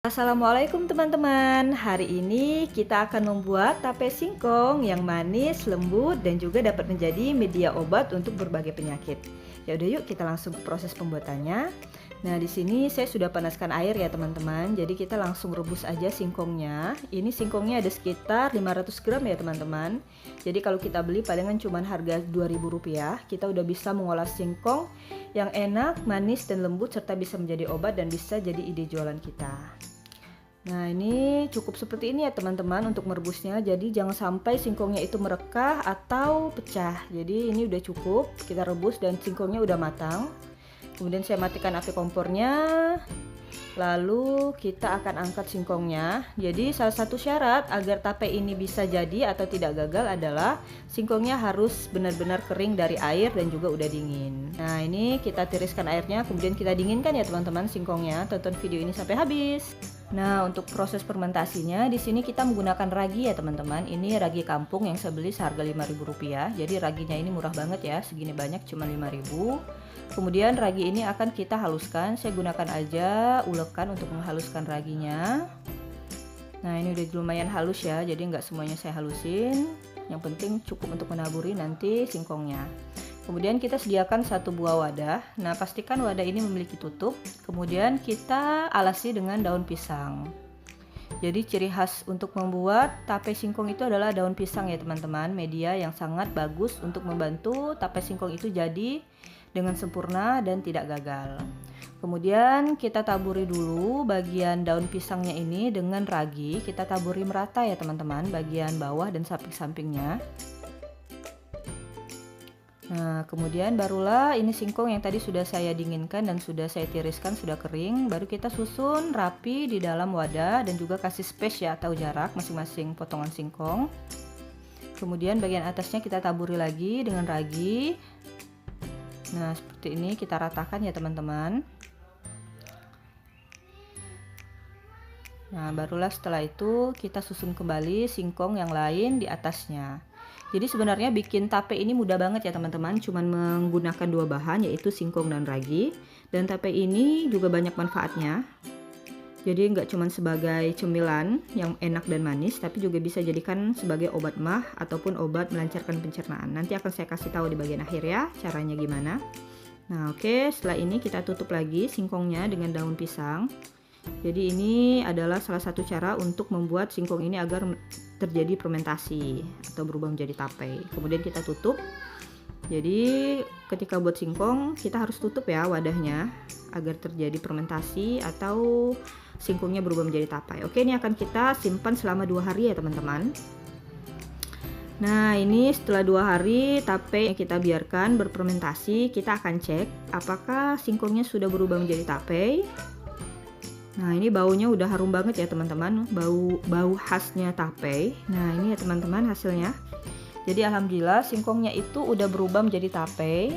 Assalamualaikum teman-teman. Hari ini kita akan membuat tape singkong yang manis, lembut, dan juga dapat menjadi media obat untuk berbagai penyakit. Ya udah yuk kita langsung ke proses pembuatannya. Nah, di sini saya sudah panaskan air ya teman-teman. Jadi kita langsung rebus aja singkongnya. Ini singkongnya ada sekitar 500 gram ya teman-teman. Jadi kalau kita beli palingan cuma harga Rp2.000, kita udah bisa mengolah singkong yang enak, manis, dan lembut serta bisa menjadi obat dan bisa jadi ide jualan kita. Nah, ini cukup seperti ini ya teman-teman untuk merebusnya. Jadi jangan sampai singkongnya itu merekah atau pecah. Jadi ini udah cukup, kita rebus dan singkongnya udah matang. Kemudian saya matikan api kompornya. Lalu kita akan angkat singkongnya. Jadi salah satu syarat agar tape ini bisa jadi atau tidak gagal adalah singkongnya harus benar-benar kering dari air dan juga udah dingin. Nah, ini kita tiriskan airnya, kemudian kita dinginkan ya teman-teman singkongnya. Tonton video ini sampai habis. Nah, untuk proses fermentasinya di sini kita menggunakan ragi ya teman-teman. Ini ragi kampung yang saya beli seharga Rp5.000. Jadi raginya ini murah banget ya, segini banyak cuma Rp5.000. Kemudian ragi ini akan kita haluskan. Saya gunakan aja ulekan untuk menghaluskan raginya. Nah, ini udah lumayan halus ya, jadi nggak semuanya saya halusin. Yang penting cukup untuk menaburi nanti singkongnya. Kemudian kita sediakan satu buah wadah. Nah, pastikan wadah ini memiliki tutup. Kemudian kita alasi dengan daun pisang. Jadi ciri khas untuk membuat tape singkong itu adalah daun pisang ya teman-teman. Media yang sangat bagus untuk membantu tape singkong itu jadi dengan sempurna dan tidak gagal. Kemudian kita taburi dulu bagian daun pisangnya ini dengan ragi. Kita taburi merata ya teman-teman, bagian bawah dan samping-sampingnya. Nah, kemudian barulah ini singkong yang tadi sudah saya dinginkan dan sudah saya tiriskan, sudah kering. Baru kita susun rapi di dalam wadah dan juga kasih space ya atau jarak masing-masing potongan singkong. Kemudian bagian atasnya kita taburi lagi dengan ragi. Nah, seperti ini kita ratakan ya teman-teman. Nah, barulah setelah itu kita susun kembali singkong yang lain di atasnya. Jadi sebenarnya bikin tape ini mudah banget ya teman-teman, cuman menggunakan dua bahan yaitu singkong dan ragi. Dan tape ini juga banyak manfaatnya. Jadi nggak cuma sebagai cemilan yang enak dan manis, tapi juga bisa jadikan sebagai obat mah ataupun obat melancarkan pencernaan. Nanti akan saya kasih tahu di bagian akhir ya caranya gimana. Nah, oke, setelah ini kita tutup lagi singkongnya dengan daun pisang. Jadi ini adalah salah satu cara untuk membuat singkong ini agar terjadi fermentasi atau berubah menjadi tape. Kemudian kita tutup. Jadi ketika buat singkong kita harus tutup ya wadahnya agar terjadi fermentasi atau singkongnya berubah menjadi tape. Oke, ini akan kita simpan selama 2 hari ya teman-teman. Nah, ini setelah 2 hari tape yang kita biarkan berfermentasi, kita akan cek apakah singkongnya sudah berubah menjadi tape. Nah, ini baunya udah harum banget ya teman-teman, bau khasnya tape. Nah, ini ya teman-teman hasilnya. Jadi alhamdulillah singkongnya itu udah berubah menjadi tape.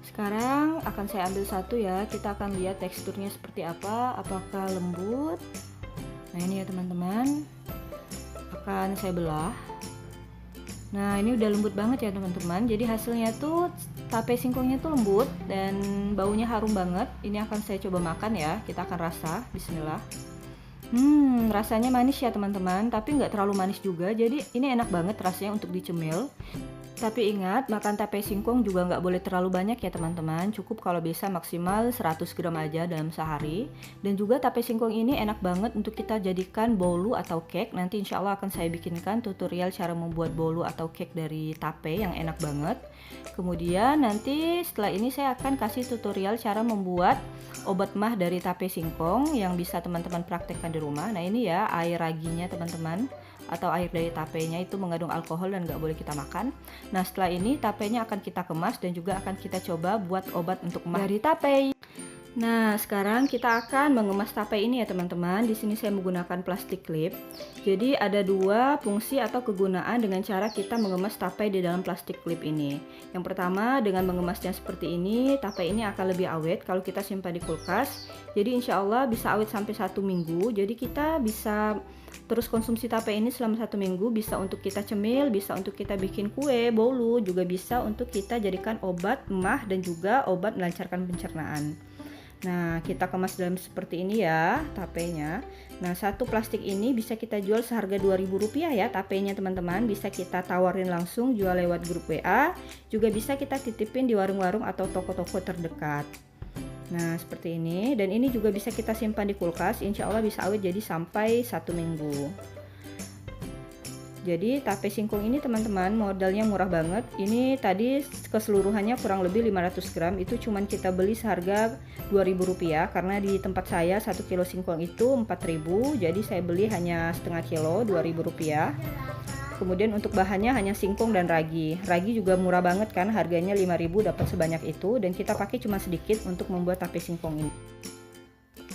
Sekarang akan saya ambil satu ya, kita akan lihat teksturnya seperti apa, apakah lembut. Nah, ini ya teman-teman, akan saya belah. Nah, ini udah lembut banget ya teman-teman. Jadi hasilnya tuh tape singkongnya tuh lembut dan baunya harum banget. Ini akan saya coba makan ya. Kita akan rasa. Bismillah. Rasanya manis ya teman-teman, tapi nggak terlalu manis juga. Jadi ini enak banget rasanya untuk dicemil. Tapi ingat, makan tape singkong juga nggak boleh terlalu banyak ya teman-teman. Cukup kalau bisa maksimal 100 gram aja dalam sehari. Dan juga tape singkong ini enak banget untuk kita jadikan bolu atau cake. Nanti insya Allah akan saya bikinkan tutorial cara membuat bolu atau cake dari tape yang enak banget. Kemudian nanti setelah ini saya akan kasih tutorial cara membuat obat mah dari tape singkong yang bisa teman-teman praktekkan di rumah. Nah, ini ya air raginya teman-teman, atau air dari tapenya itu mengandung alkohol dan nggak boleh kita makan. Nah, setelah ini tapenya akan kita kemas dan juga akan kita coba buat obat untuk mah dari tape. Nah, sekarang kita akan mengemas tape ini ya teman-teman. Di sini saya menggunakan plastik clip. Jadi ada dua fungsi atau kegunaan dengan cara kita mengemas tape di dalam plastik clip ini. Yang pertama, dengan mengemasnya seperti ini, tape ini akan lebih awet kalau kita simpan di kulkas. Jadi insya Allah bisa awet sampai 1 minggu. Jadi kita bisa terus konsumsi tape ini selama 1 minggu. Bisa untuk kita cemil, bisa untuk kita bikin kue, bolu, juga bisa untuk kita jadikan obat mah dan juga obat melancarkan pencernaan. Nah, kita kemas dalam seperti ini ya tapenya. Nah, satu plastik ini bisa kita jual seharga Rp2.000 ya tapenya teman-teman. Bisa kita tawarin langsung jual lewat grup WA. Juga bisa kita titipin di warung-warung atau toko-toko terdekat. Nah, seperti ini. Dan ini juga bisa kita simpan di kulkas. Insya Allah bisa awet jadi sampai 1 minggu. Jadi tape singkong ini teman-teman modalnya murah banget. Ini tadi keseluruhannya kurang lebih 500 gram. Itu cuman kita beli seharga Rp2.000 karena di tempat saya 1 kilo singkong itu 4.000. Jadi saya beli hanya setengah kilo Rp2.000. Kemudian untuk bahannya hanya singkong dan ragi. Ragi juga murah banget kan, harganya 5.000 dapat sebanyak itu, dan kita pakai cuma sedikit untuk membuat tape singkong ini.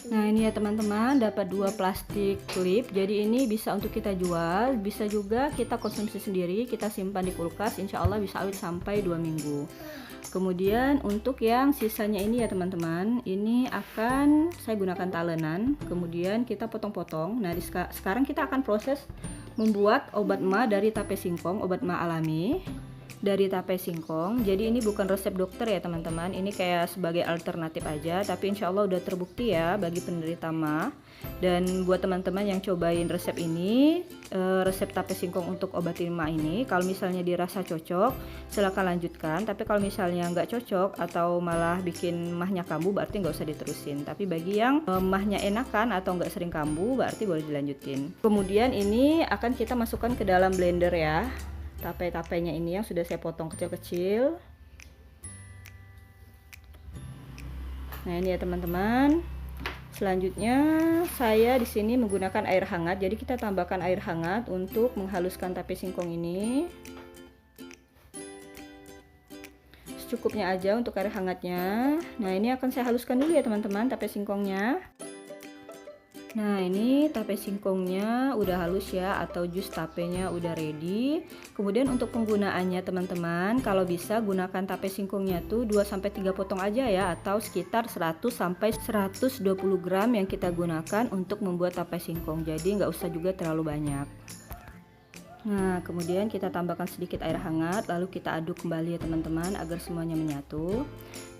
Nah, ini ya teman-teman, dapat 2 plastik klip. Jadi ini bisa untuk kita jual, bisa juga kita konsumsi sendiri, kita simpan di kulkas, insya Allah bisa awet sampai 2 minggu. Kemudian untuk yang sisanya ini ya teman-teman, ini akan saya gunakan talenan, kemudian kita potong-potong. Nah, sekarang kita akan proses membuat obat ma dari tape singkong, obat ma alami dari tape singkong. Jadi ini bukan resep dokter ya teman-teman, ini kayak sebagai alternatif aja, tapi insya Allah udah terbukti ya bagi penderita ma. Dan buat teman-teman yang cobain resep ini, resep tape singkong untuk obatin ma ini, kalau misalnya dirasa cocok silahkan lanjutkan, tapi kalau misalnya nggak cocok atau malah bikin mahnya kambuh berarti nggak usah diterusin. Tapi bagi yang mahnya enakan atau nggak sering kambuh berarti boleh dilanjutin. Kemudian ini akan kita masukkan ke dalam blender ya, tape-tapenya ini yang sudah saya potong kecil-kecil. Nah, ini ya teman-teman. Selanjutnya saya di sini menggunakan air hangat. Jadi kita tambahkan air hangat untuk menghaluskan tape singkong ini. Secukupnya aja untuk air hangatnya. Nah, ini akan saya haluskan dulu ya teman-teman tape singkongnya. Nah, ini tape singkongnya udah halus ya, atau jus tapenya udah ready. Kemudian untuk penggunaannya teman-teman, kalau bisa gunakan tape singkongnya tuh 2-3 potong aja ya, atau sekitar 100-120 gram yang kita gunakan untuk membuat tape singkong. Jadi nggak usah juga terlalu banyak. Nah, kemudian kita tambahkan sedikit air hangat, lalu kita aduk kembali ya teman-teman agar semuanya menyatu.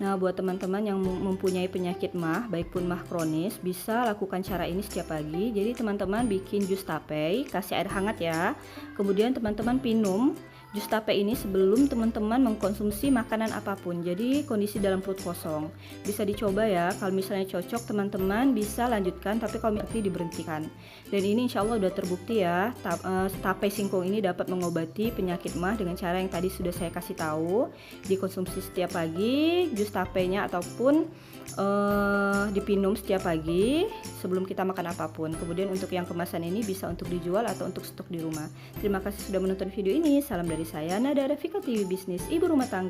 Nah, buat teman-teman yang mempunyai penyakit mah, baik pun mah kronis, bisa lakukan cara ini setiap pagi. Jadi teman-teman bikin jus tape, kasih air hangat ya. Kemudian teman-teman minum jus tape ini sebelum teman-teman mengkonsumsi makanan apapun. Jadi kondisi dalam perut kosong. Bisa dicoba ya, kalau misalnya cocok teman-teman bisa lanjutkan, tapi kalau berarti diberhentikan. Dan ini insya Allah udah terbukti ya, tape singkong ini dapat mengobati penyakit mah dengan cara yang tadi sudah saya kasih tahu. Dikonsumsi setiap pagi jus tapenya, ataupun dipinum setiap pagi sebelum kita makan apapun. Kemudian untuk yang kemasan ini bisa untuk dijual atau untuk stok di rumah. Terima kasih sudah menonton video ini. Salam dari saya, Nada Rafika TV Bisnis Ibu Rumah Tangga.